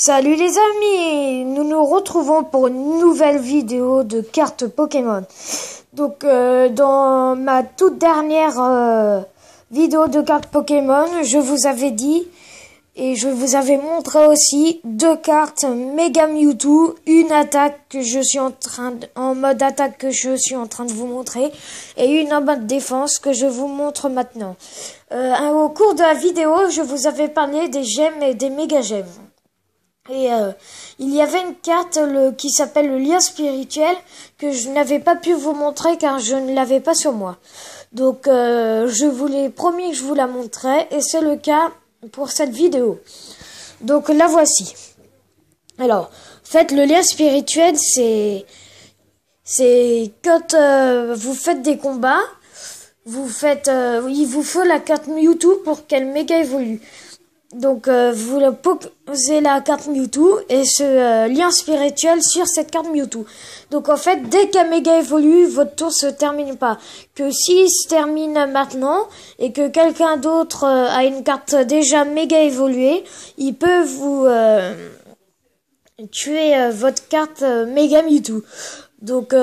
Salut les amis, nous nous retrouvons pour une nouvelle vidéo de cartes Pokémon. Donc dans ma toute dernière vidéo de cartes Pokémon, je vous avais dit et je vous avais montré aussi deux cartes Mega Mewtwo, une attaque que je suis en mode attaque que je suis en train de vous montrer et une en mode défense que je vous montre maintenant. Au cours de la vidéo, je vous avais parlé des gemmes et des méga gemmes. Et il y avait une carte qui s'appelle le lien spirituel que je n'avais pas pu vous montrer car je ne l'avais pas sur moi. Donc je vous l'ai promis que je vous la montrerai et c'est le cas pour cette vidéo. Donc la voici. Alors, en fait, le lien spirituel c'est quand vous faites des combats, il vous faut la carte Mewtwo pour qu'elle méga évolue. Donc vous posez la carte Mewtwo et ce lien spirituel sur cette carte Mewtwo. Donc en fait, dès qu'un méga évolue, votre tour se termine pas. Que s'il se termine maintenant et que quelqu'un d'autre a une carte déjà méga évoluée, il peut vous tuer votre carte méga Mewtwo. Donc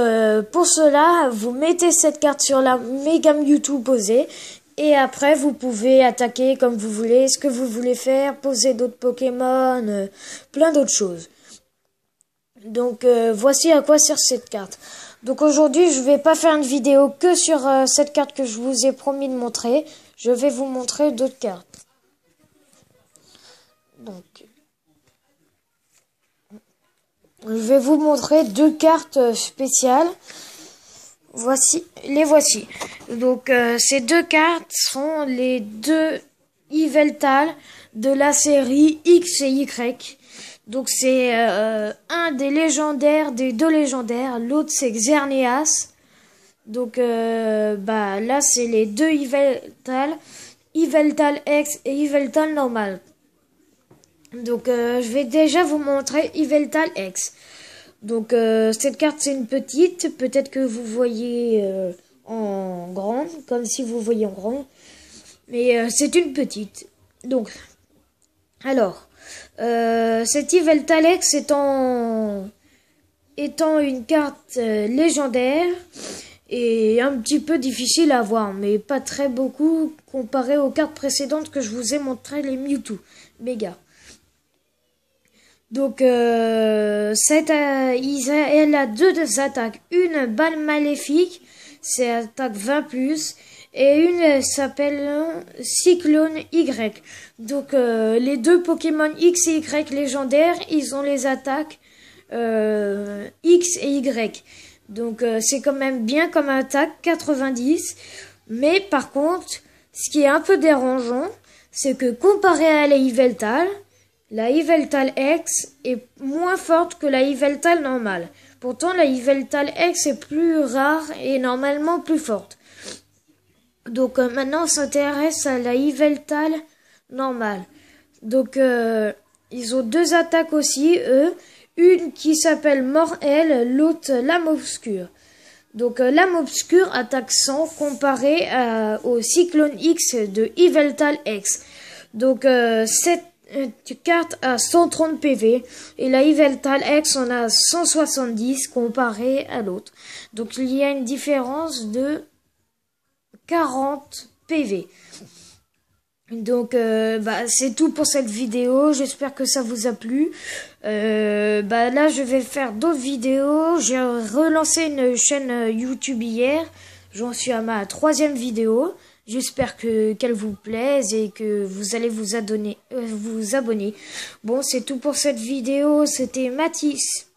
pour cela, vous mettez cette carte sur la méga Mewtwo posée. Et après, vous pouvez attaquer comme vous voulez, ce que vous voulez faire, poser d'autres Pokémon, plein d'autres choses. Donc, voici à quoi sert cette carte. Donc aujourd'hui, je vais pas faire une vidéo que sur cette carte que je vous ai promis de montrer. Je vais vous montrer d'autres cartes. Donc, je vais vous montrer deux cartes spéciales. Voici. Donc ces deux cartes sont les deux Yveltal de la série X et Y. Donc c'est un des légendaires, des deux légendaires, l'autre c'est Xerneas. Donc là c'est les deux Yveltal, Yveltal X et Yveltal normal. Donc je vais déjà vous montrer Yveltal X. Donc cette carte c'est une petite, peut-être que vous voyez en grande, comme si vous voyez en grande, mais c'est une petite. Donc, alors, cette Yveltal X étant une carte légendaire et un petit peu difficile à voir, mais pas très beaucoup comparé aux cartes précédentes que je vous ai montré, les Mewtwo Mega. Donc, elle a deux attaques. Une balle maléfique, c'est attaque 20+, et une s'appelle Cyclone Y. Donc, les deux Pokémon X et Y légendaires, ils ont les attaques X et Y. Donc, c'est quand même bien comme attaque, 90. Mais par contre, ce qui est un peu dérangeant, c'est que comparé à la Yveltal, la Yveltal X est moins forte que la Yveltal normale. Pourtant, la Yveltal X est plus rare et normalement plus forte. Donc maintenant, on s'intéresse à la Yveltal normale. Donc, ils ont deux attaques aussi, eux. Une qui s'appelle Mort-Aile, l'autre Lame Obscure. Donc, Lame Obscure attaque 100 comparé au Cyclone X de Yveltal X. Donc, cette carte a 130 PV et la Yveltal X en a 170 comparé à l'autre. Donc il y a une différence de 40 PV. Donc c'est tout pour cette vidéo. J'espère que ça vous a plu. Là je vais faire d'autres vidéos. J'ai relancé une chaîne YouTube hier. J'en suis à ma 3e vidéo. J'espère qu'elle vous plaise et que vous allez vous abonner. Bon, c'est tout pour cette vidéo. C'était Mathis.